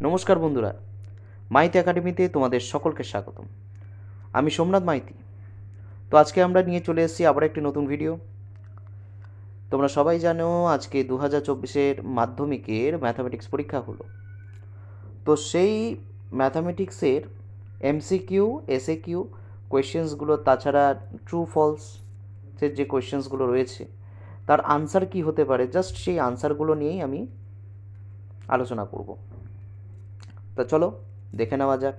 নমস্কার বন্ধুরা, মাইতি একাডেমিতে তোমাদের সকলকে স্বাগতম। আমি সোমনাথ মাইতি। তো আজকে আমরা নিয়ে চলে এসেছি আবার একটি নতুন ভিডিও। তোমরা সবাই জানো আজকে 2024-এর মাধ্যমিকের ম্যাথামেটিক্স পরীক্ষা হলো। তো সেই ম্যাথামেটিক্সের এমসিকিউ, এসএকিউ কোয়েশ্চেন্সগুলো, তাছাড়া ট্রু ফলসের যে কোয়েশ্চেন্সগুলো রয়েছে তার আনসার কি হতে পারে, জাস্ট সেই আনসারগুলো নিয়েই আমি আলোচনা করব। তা চলো দেখে নেওয়া যাক।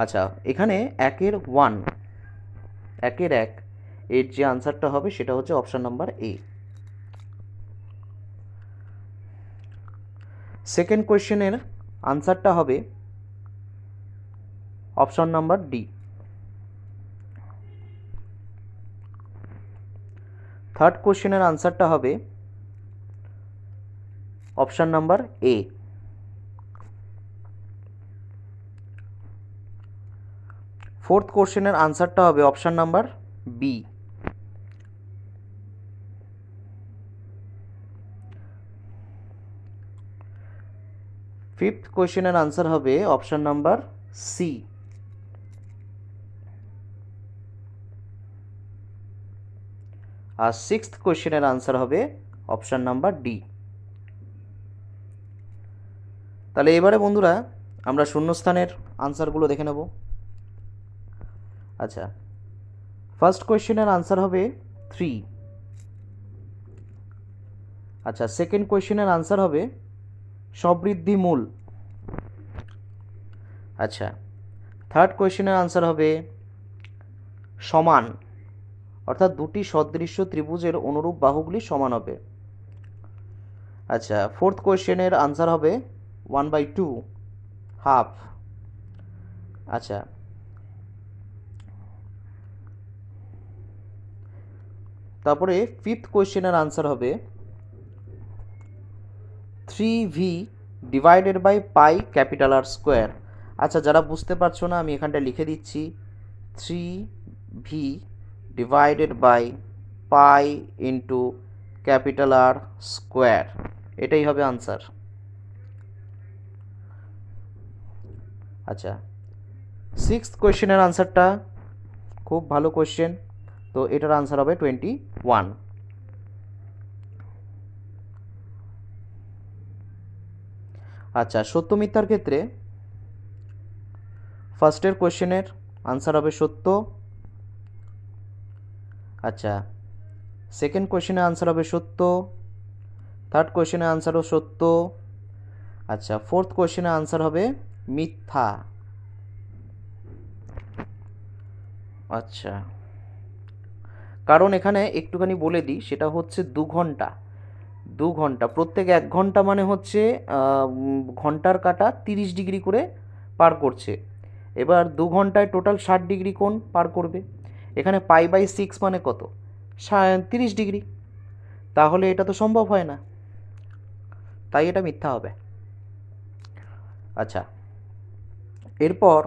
আচ্ছা, এখানে একের এর যে আনসারটা হবে সেটা হচ্ছে অপশান নাম্বার এ। সেকেন্ড কোয়েশ্চেনের আনসারটা হবে অপশান নাম্বার ডি। থার্ড কোয়েশ্চেনের আনসারটা হবে অপশান নাম্বার এ। ফোর্থ কোয়েশ্চেনের আনসারটা হবে অপশান নাম্বার বি। ফিফথ কোয়েশ্চেনের আনসার হবে অপশান নাম্বার সি। আর সিক্সথ কোয়েশ্চেনের আনসার হবে অপশান নাম্বার ডি। তাহলে এবারে বন্ধুরা আমরা শূন্যস্থানের আনসারগুলো দেখে নেব। আচ্ছা, ফার্স্ট কোয়েশ্চেনের আনসার হবে 3। আচ্ছা, সেকেন্ড কোয়েশ্চেনের আনসার হবে সবৃদ্ধি মূল। আচ্ছা, থার্ড কোয়েশ্চেনের আনসার হবে সমান, অর্থাৎ দুটি সদৃশ্য ত্রিভুজের অনুরূপ বাহুগুলি সমান হবে। আচ্ছা, ফোর্থ কোয়েশ্চেনের আনসার হবে 1/2, হাফ। আচ্ছা, তারপরে ফিফথ কোয়েশ্চেনের আনসার হবে 3v divided by pi capital R square. আচ্ছা, যারা বুঝতে পারছো না আমি এখানটা লিখে দিচ্ছি 3v divided by pi into capital R square, এটাই হবে আনসার। আচ্ছা, সিক্সথ কোয়েশ্চেনের আনসারটা খুব ভালো কোয়েশ্চেন, তো এটার আনসার হবে 21। আচ্ছা, সত্য মিথ্যার ক্ষেত্রে ফার্স্টের কোয়েশ্চেনের আনসার হবে সত্য। আচ্ছা, সেকেন্ড কোয়েশ্চেনের আনসার হবে সত্য। থার্ড কোয়েশ্চেনের আনসারও সত্য। আচ্ছা, ফোর্থ কোয়েশ্চেনের আনসার হবে মিথ্যা। আচ্ছা, কারণ এখানে একটুখানি বলে দিই, সেটা হচ্ছে 2 ঘন্টা প্রত্যেক 1 ঘন্টা মানে হচ্ছে ঘন্টার কাঁটা 30 ডিগ্রি করে পার করছে। এবার 2 ঘন্টায় টোটাল 60 ডিগ্রি কোণ পার করবে। এখানে π/6 মানে কত? 30 ডিগ্রি। তাহলে এটা তো সম্ভব হয় না, তাই এটা মিথ্যা হবে। আচ্ছা, এরপর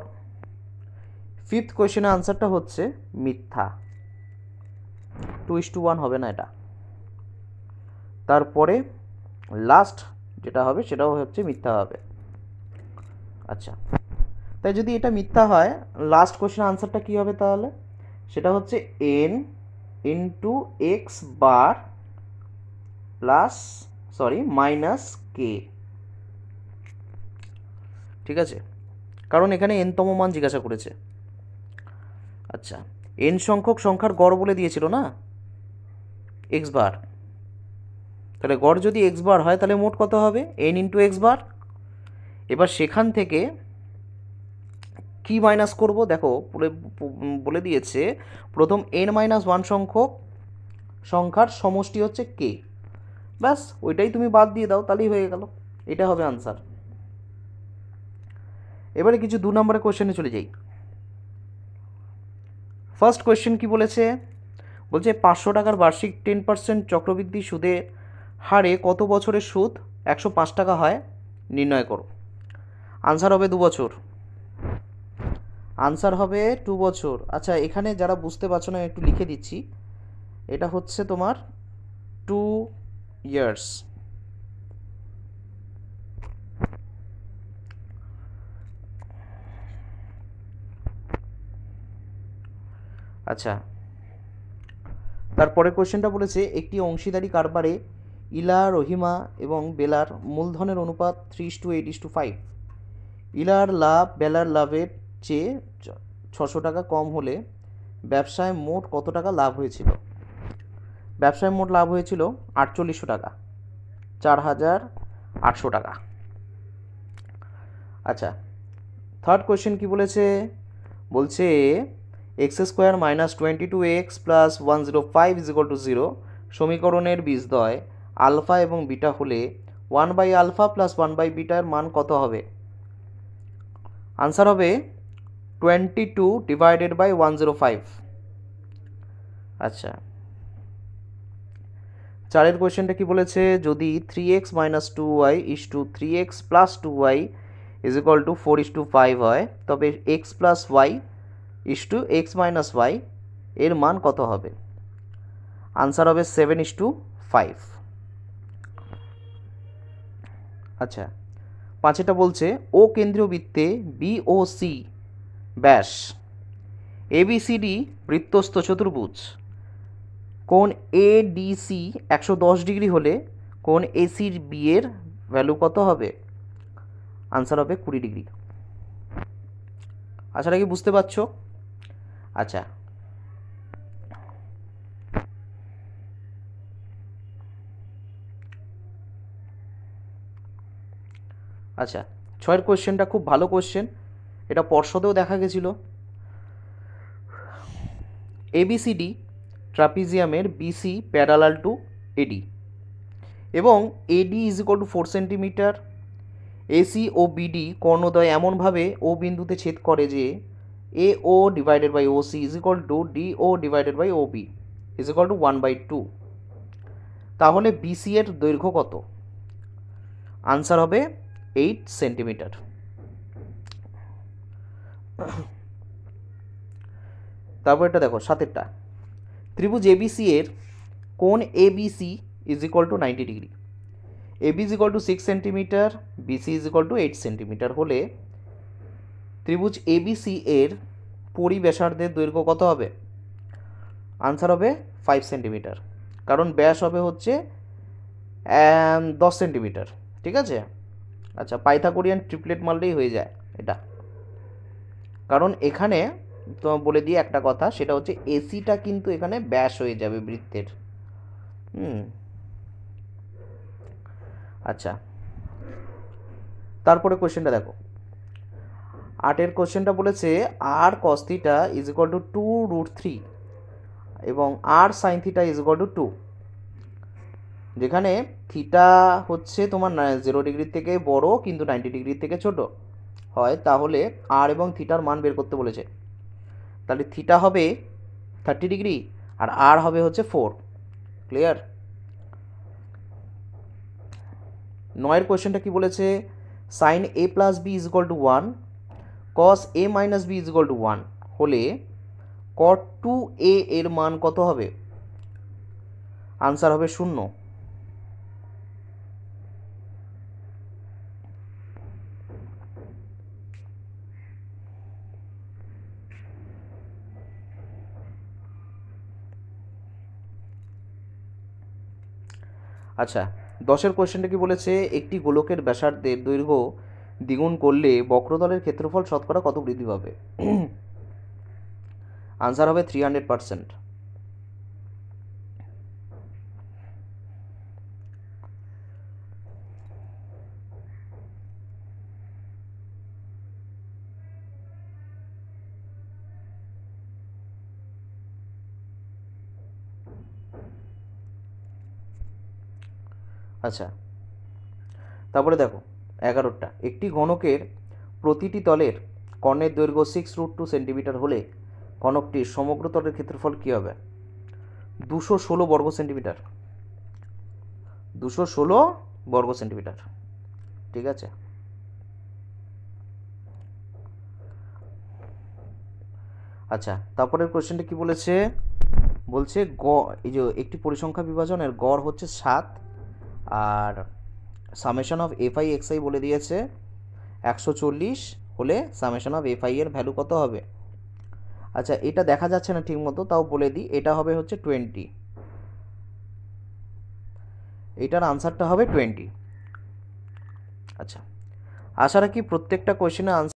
ফিফথ কোয়েশ্চেনের আনসারটা হচ্ছে মিথ্যা, 2:1 হবে না এটা। তারপরে লাস্ট যেটা হবে সেটাও হচ্ছে মিথ্যা হবে। আচ্ছা, তাই যদি এটা মিথ্যা হয় লাস্ট কোয়েশ্চেনের আনসারটা কী হবে তাহলে? সেটা হচ্ছে n into x bar minus কে। ঠিক আছে, কারণ এখানে n তম মান জিজ্ঞাসা করেছে। আচ্ছা, n সংখ্যক সংখ্যার গড় বলে দিয়েছিল না, এক্স বার। তাহলে গড় যদি এক্স বার হয় তাহলে মোট কত হবে? n into x bar. এবার সেখান থেকে কি মাইনাস করব? দেখো বলে দিয়েছে প্রথম n-1 সংখ্যক সংখ্যার সমষ্টি হচ্ছে কে। ব্যাস ওইটাই তুমি বাদ দিয়ে দাও, তাহলেই হয়ে গেল। এটা হবে আনসার। এবারে কিছু 2 নম্বরের কোয়েশ্চেনে চলে যাই। ফার্স্ট কোয়েশ্চেন কি বলেছে? বলছে 500 টাকার বার্ষিক 10% চক্রবৃদ্ধি সুদের হারে কত বছরের সুদ 105 টাকা হয় নির্ণয় করো। আনসার হবে 2 বছর। আনসার হবে 2 বছর। আচ্ছা, এখানে যারা বুঝতে পারছো না একটু লিখে দিচ্ছি, এটা হচ্ছে তোমার 2 ইয়ার্স। আচ্ছা, তারপরে কোশ্চেনটা বলেছে একটি অংশীদারি কারবারে ইলা, রহিমা এবং বেলার মূলধনের অনুপাত 3:8:5। ইলার লাভ বেলার লাভের চেয়ে 600 টাকা কম হলে ব্যবসায় মোট কত টাকা লাভ হয়েছিল? ব্যবসায় মোট লাভ হয়েছিল 4800 টাকা, 4800 টাকা। আচ্ছা, থার্ড কোয়েশ্চেন কি বলেছে? বলছে x² - 22x + 105 = 0 সমীকরণের বীজদ্বয় আলফা এবং বিটা হলে 1/α + 1/β এর মান কত হবে? আনসার হবে 22 / 105। আচ্ছা, চারের কোয়েশ্চেনটা কি বলেছে? যদি 3x - 2y = 3x + 2y = 4:5 হয়, তবে x + y = x - y এর মান কত হবে? আনসার হবে 7:5। আচ্ছা, পাঁচেরটা বলছে ও কেন্দ্রীয় বৃত্তে বিওসি ব্যাস এবিসিডি বৃত্তস্থ চতুর্ভুজ কোণ এডিসি 110 ডিগ্রি হলে কোণ এসির বি এর ভ্যালু কত হবে? আনসার হবে 20 ডিগ্রি। আশা কি বুঝতে পারছো? আচ্ছা, আচ্ছা, ছয়ের কোয়েশ্চেনটা খুব ভালো কোয়েশ্চেন, এটা পর্ষদেও দেখা গেছিল। এবিসিডি ট্রাপিজিয়ামের বিসি প্যারালাল টু এডি এবং এডি = 4 সেন্টিমিটার। এসি ও বিডি কর্ণদ্বয় এমনভাবে ও বিন্দুতে ছেদ করে যে AO / OC = DO / OB = 1/2। তাহলে বিসি এর দৈর্ঘ্য কত? আনসার হবে 8 সেন্টিমিটার। তারপর এটা দেখো, সাতেরটা ত্রিভুজ এবিসি এর কোণ ABC = 90 degree. AB = 6 centimetre, BC = 8 centimetre হলে ত্রিভুজ ABC এর পরিব্যাসার্ধের দৈর্ঘ্য কত হবে? আনসার হবে 5 সেন্টিমিটার, কারণ ব্যাস হবে হচ্ছে 10 সেন্টিমিটার। ঠিক আছে? আচ্ছা, পাইথাগোরিয়ান ট্রিপলেট মারলেই হয়ে যায় এটা, কারণ এখানে তো বলে দিয়ে একটা কথা, সেটা হচ্ছে এসিটা কিন্তু এখানে ব্যাস হয়ে যাবে বৃত্তের। আচ্ছা, তারপরে কোশ্চেনটা দেখো, আটের কোশ্চেনটা বলেছে আর cos θ = 2√3 এবং আর sin θ = 2। যেখানে থিটা হচ্ছে তোমার 0 ডিগ্রির থেকে বড় কিন্তু 90 ডিগ্রির থেকে ছোট হয়, তাহলে আর এবং থিটার মান বের করতে বলেছে। তাহলে থিটা হবে 30 ডিগ্রি আর আর হবে হচ্ছে 4। ক্লিয়ার? নয়ের কোয়েশ্চেনটা কি বলেছে? sin a + b = 1 cos a - b = 1 হলে cot 2a এর মান কত হবে? আনসার হবে 0। আচ্ছা, 10এর কোয়েশ্চেনটা কি বলেছে? একটি গোলকের ব্যাসার্ধের দৈর্ঘ্য দ্বিগুণ করলে বক্রতলের ক্ষেত্রফল শতকরা কত বৃদ্ধি পাবে? আনসার হবে 300%। আচ্ছা, তারপরে দেখো 11টা একটি ঘনকের প্রতিটি তলের কর্ণের দৈর্ঘ্য 6√2 সেন্টিমিটার হলে ঘনকটির সমগ্র তলের ক্ষেত্রফল কী হবে? 216 বর্গ সেন্টিমিটার। 216 বর্গ সেন্টিমিটার। ঠিক আছে? আচ্ছা, তারপরের কোশ্চেনটা কি বলেছে, বলছে এই যে একটি পরিসংখ্যা বিভাজনের গড় হচ্ছে 7, আর সামেশন অফ এফআই এক্সআই বলে দিয়েছে 140 হলে সামেশন অফ এফআই এর ভ্যালু কত হবে। আচ্ছা, এটা দেখা যাচ্ছে না ঠিক মতো, তাও বলে দিই, এটা হবে হচ্ছে 20, এটার আনসারটা হবে 20। আচ্ছা, আশা রাখি প্রত্যেকটা কোয়েশ্চেনের আনসার